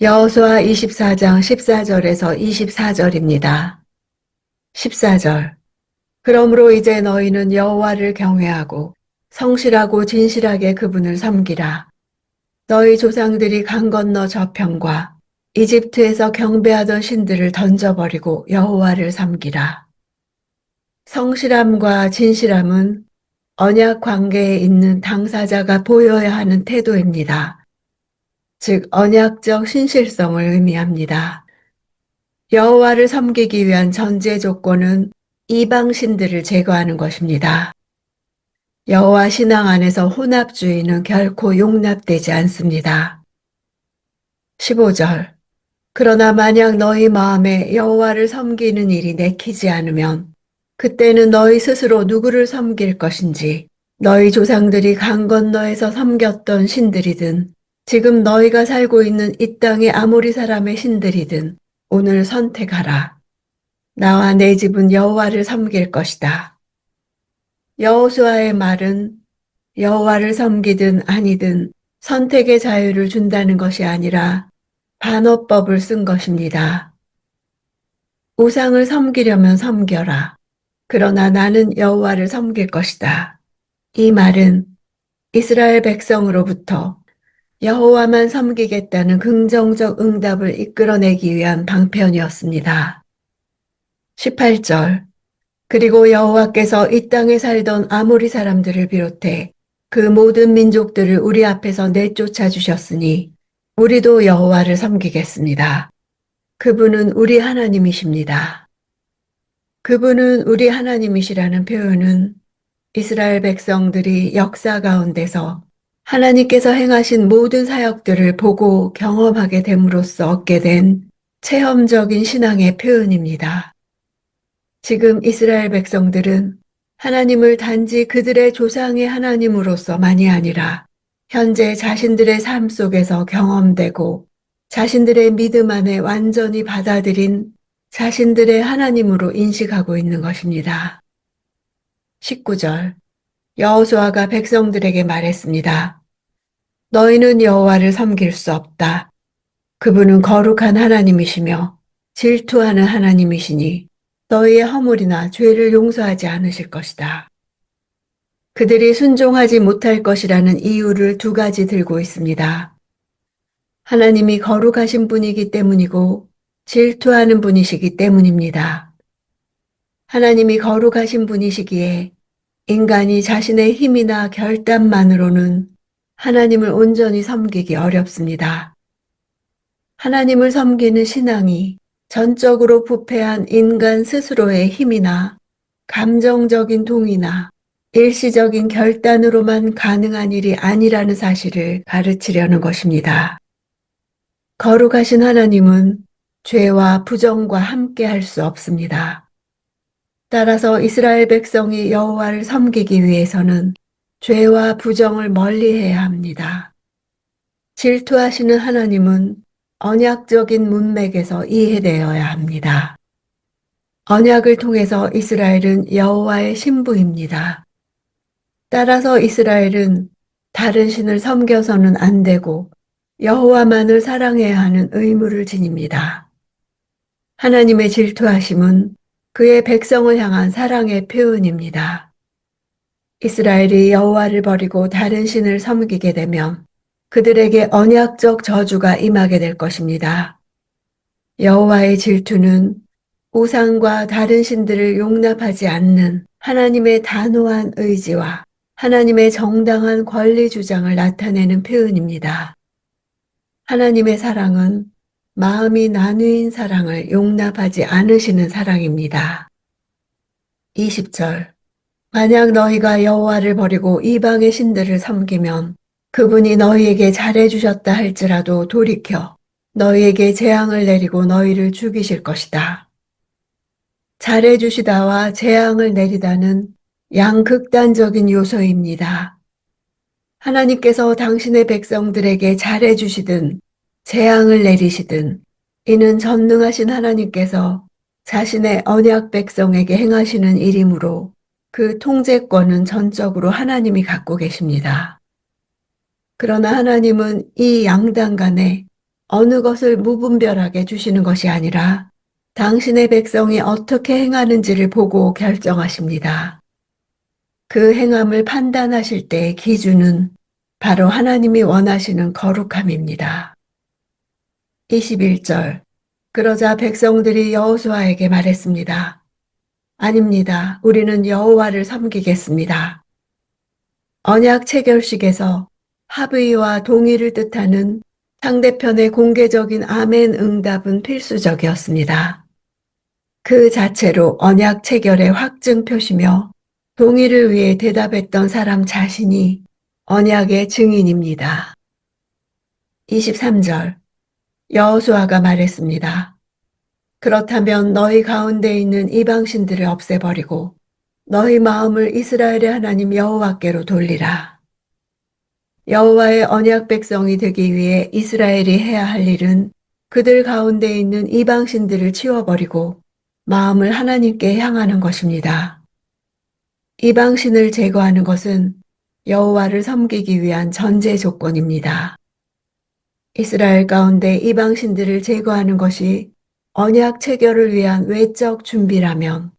여호수아 24장 14절에서 24절입니다. 14절. 그러므로 이제 너희는 여호와를 경외하고 성실하고 진실하게 그분을 섬기라. 너희 조상들이 강 건너 저편과 이집트에서 경배하던 신들을 던져버리고 여호와를 섬기라. 성실함과 진실함은 언약 관계에 있는 당사자가 보여야 하는 태도입니다. 즉 언약적 신실성을 의미합니다. 여호와를 섬기기 위한 전제 조건은 이방 신들을 제거하는 것입니다. 여호와 신앙 안에서 혼합주의는 결코 용납되지 않습니다. 15절. 그러나 만약 너희 마음에 여호와를 섬기는 일이 내키지 않으면 그때는 너희 스스로 누구를 섬길 것인지 너희 조상들이 강 건너에서 섬겼던 신들이든 지금 너희가 살고 있는 이 땅의 아모리 사람의 신들이든 오늘 선택하라. 나와 내 집은 여호와를 섬길 것이다. 여호수아의 말은 여호와를 섬기든 아니든 선택의 자유를 준다는 것이 아니라 반어법을 쓴 것입니다. 우상을 섬기려면 섬겨라. 그러나 나는 여호와를 섬길 것이다. 이 말은 이스라엘 백성으로부터 여호와만 섬기겠다는 긍정적 응답을 이끌어내기 위한 방편이었습니다. 18절. 그리고 여호와께서 이 땅에 살던 아모리 사람들을 비롯해 그 모든 민족들을 우리 앞에서 내쫓아 주셨으니 우리도 여호와를 섬기겠습니다. 그분은 우리 하나님이십니다. 그분은 우리 하나님이시라는 표현은 이스라엘 백성들이 역사 가운데서 하나님께서 행하신 모든 사역들을 보고 경험하게 됨으로써 얻게 된 체험적인 신앙의 표현입니다. 지금 이스라엘 백성들은 하나님을 단지 그들의 조상의 하나님으로서만이 아니라 현재 자신들의 삶 속에서 경험되고 자신들의 믿음 안에 완전히 받아들인 자신들의 하나님으로 인식하고 있는 것입니다. 19절. 여호수아가 백성들에게 말했습니다. 너희는 여호와를 섬길 수 없다. 그분은 거룩한 하나님이시며 질투하는 하나님이시니 너희의 허물이나 죄를 용서하지 않으실 것이다. 그들이 순종하지 못할 것이라는 이유를 두 가지 들고 있습니다. 하나님이 거룩하신 분이기 때문이고 질투하는 분이시기 때문입니다. 하나님이 거룩하신 분이시기에 인간이 자신의 힘이나 결단만으로는 하나님을 온전히 섬기기 어렵습니다. 하나님을 섬기는 신앙이 전적으로 부패한 인간 스스로의 힘이나 감정적인 동의나 일시적인 결단으로만 가능한 일이 아니라는 사실을 가르치려는 것입니다. 거룩하신 하나님은 죄와 부정과 함께 할 수 없습니다. 따라서 이스라엘 백성이 여호와를 섬기기 위해서는 죄와 부정을 멀리해야 합니다. 질투하시는 하나님은 언약적인 문맥에서 이해되어야 합니다. 언약을 통해서 이스라엘은 여호와의 신부입니다. 따라서 이스라엘은 다른 신을 섬겨서는 안 되고 여호와만을 사랑해야 하는 의무를 지닙니다. 하나님의 질투하심은 그의 백성을 향한 사랑의 표현입니다. 이스라엘이 여호와를 버리고 다른 신을 섬기게 되면 그들에게 언약적 저주가 임하게 될 것입니다. 여호와의 질투는 우상과 다른 신들을 용납하지 않는 하나님의 단호한 의지와 하나님의 정당한 권리 주장을 나타내는 표현입니다. 하나님의 사랑은 마음이 나누인 사랑을 용납하지 않으시는 사랑입니다. 20절. 만약 너희가 여호와를 버리고 이방의 신들을 섬기면 그분이 너희에게 잘해주셨다 할지라도 돌이켜 너희에게 재앙을 내리고 너희를 죽이실 것이다. 잘해주시다와 재앙을 내리다는 양극단적인 요소입니다. 하나님께서 당신의 백성들에게 잘해주시든 재앙을 내리시든 이는 전능하신 하나님께서 자신의 언약 백성에게 행하시는 일이므로 그 통제권은 전적으로 하나님이 갖고 계십니다. 그러나 하나님은 이 양당 간에 어느 것을 무분별하게 주시는 것이 아니라 당신의 백성이 어떻게 행하는지를 보고 결정하십니다. 그 행함을 판단하실 때의 기준은 바로 하나님이 원하시는 거룩함입니다. 21절. 그러자 백성들이 여호수아에게 말했습니다. 아닙니다. 우리는 여호와를 섬기겠습니다. 언약 체결식에서 합의와 동의를 뜻하는 상대편의 공개적인 아멘 응답은 필수적이었습니다. 그 자체로 언약 체결의 확증 표시며 동의를 위해 대답했던 사람 자신이 언약의 증인입니다. 23절. 여호수아가 말했습니다. 그렇다면 너희 가운데 있는 이방신들을 없애버리고 너희 마음을 이스라엘의 하나님 여호와께로 돌리라. 여호와의 언약 백성이 되기 위해 이스라엘이 해야 할 일은 그들 가운데 있는 이방신들을 치워버리고 마음을 하나님께 향하는 것입니다. 이방신을 제거하는 것은 여호와를 섬기기 위한 전제 조건입니다. 이스라엘 가운데 이방신들을 제거하는 것이 언약 체결을 위한 외적 준비라면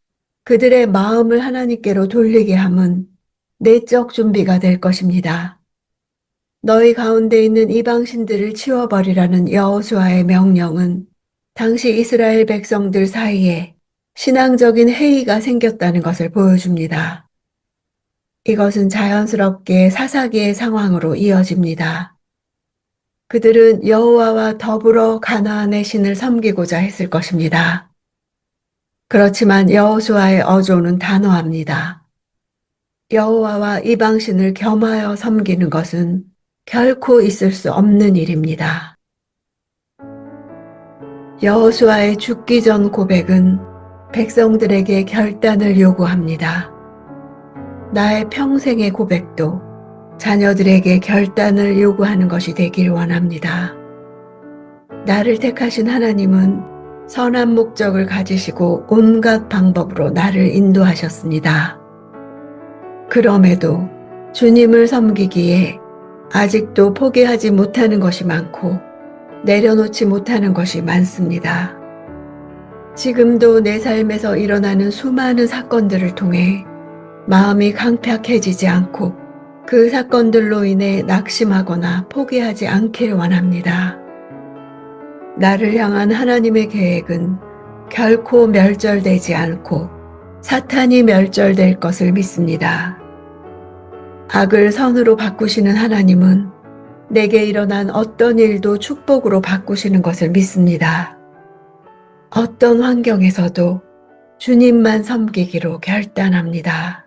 그들의 마음을 하나님께로 돌리게 함은 내적 준비가 될 것입니다. 너희 가운데 있는 이방신들을 치워버리라는 여호수아의 명령은 당시 이스라엘 백성들 사이에 신앙적인 해이가 생겼다는 것을 보여줍니다. 이것은 자연스럽게 사사기의 상황으로 이어집니다. 그들은 여호와와 더불어 가나안의 신을 섬기고자 했을 것입니다. 그렇지만 여호수아의 어조는 단호합니다. 여호와와 이방신을 겸하여 섬기는 것은 결코 있을 수 없는 일입니다. 여호수아의 죽기 전 고백은 백성들에게 결단을 요구합니다. 나의 평생의 고백도 자녀들에게 결단을 요구하는 것이 되길 원합니다. 나를 택하신 하나님은 선한 목적을 가지시고 온갖 방법으로 나를 인도하셨습니다. 그럼에도 주님을 섬기기에 아직도 포기하지 못하는 것이 많고 내려놓지 못하는 것이 많습니다. 지금도 내 삶에서 일어나는 수많은 사건들을 통해 마음이 강팍해지지 않고 그 사건들로 인해 낙심하거나 포기하지 않길 원합니다. 나를 향한 하나님의 계획은 결코 멸절되지 않고 사탄이 멸절될 것을 믿습니다. 악을 선으로 바꾸시는 하나님은 내게 일어난 어떤 일도 축복으로 바꾸시는 것을 믿습니다. 어떤 환경에서도 주님만 섬기기로 결단합니다.